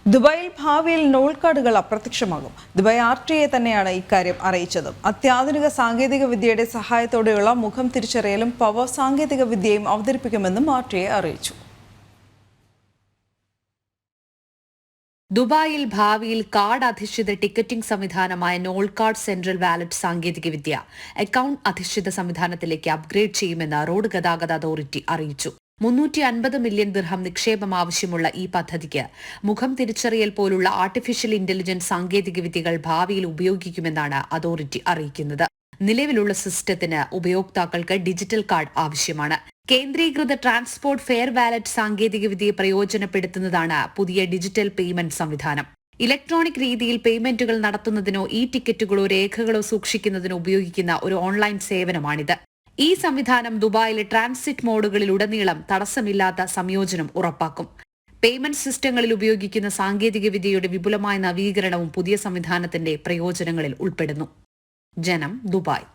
ദുബായിൽ ഭാവിയിൽ നോൾ കാർഡുകൾ അപ്രത്യക്ഷമാകും. ദുബായ് RTA തന്നെയാണ് ഇക്കാര്യം അറിയിച്ചത്. അത്യാധുനിക സാങ്കേതിക വിദ്യയുടെ സഹായത്തോടെയുള്ള മുഖം തിരിച്ചറിയലും പവർ സാങ്കേതിക വിദ്യയും അവതരിപ്പിക്കുമെന്നും RTA അറിയിച്ചു. ദുബായിൽ ഭാവിയിൽ കാർഡ് അധിഷ്ഠിത ടിക്കറ്റിംഗ് സംവിധാനമായ നോൾ കാർഡ് സെൻട്രൽ വാലറ്റ് സാങ്കേതികവിദ്യ അക്കൌണ്ട് അധിഷ്ഠിത സംവിധാനത്തിലേക്ക് അപ്ഗ്രേഡ് ചെയ്യുമെന്ന് റോഡ് ഗതാഗത അതോറിറ്റി അറിയിച്ചു. 350 മില്യൺ ദിർഹം നിക്ഷേപം ആവശ്യമുള്ള ഈ പദ്ധതിക്ക് മുഖം തിരിച്ചറിയൽ പോലുള്ള ആർട്ടിഫിഷ്യൽ ഇന്റലിജൻസ് സാങ്കേതികവിദ്യകൾ ഭാവിയിൽ ഉപയോഗിക്കുമെന്നാണ് അതോറിറ്റി അറിയിക്കുന്നത്. നിലവിലുള്ള സിസ്റ്റത്തിന് ഉപയോക്താക്കൾക്ക് ഡിജിറ്റൽ കാർഡ് ആവശ്യമാണ്. കേന്ദ്രീകൃത ട്രാൻസ്പോർട്ട് ഫെയർ വാലറ്റ് സാങ്കേതികവിദ്യയെ പ്രയോജനപ്പെടുത്തുന്നതാണ് പുതിയ ഡിജിറ്റൽ പേയ്മെന്റ് സംവിധാനം. ഇലക്ട്രോണിക് രീതിയിൽ പേയ്മെന്റുകൾ നടത്തുന്നതിനോ ടിക്കറ്റുകളോ രേഖകളോ സൂക്ഷിക്കുന്നതിനോ ഉപയോഗിക്കുന്ന ഒരു ഓൺലൈൻ സേവനമാണിത്. ഈ സംവിധാനം ദുബായിലെ ട്രാൻസിറ്റ് മോഡുകളിലുടനീളം തടസ്സമില്ലാത്ത സംയോജനം ഉറപ്പാക്കും. പേയ്മെന്റ് സിസ്റ്റങ്ങളിൽ ഉപയോഗിക്കുന്ന സാങ്കേതികവിദ്യയുടെ വിപുലമായ നവീകരണവും പുതിയ സംവിധാനത്തിന്റെ പ്രയോജനങ്ങളിൽ ഉൾപ്പെടുന്നു. ജനം, ദുബായ്.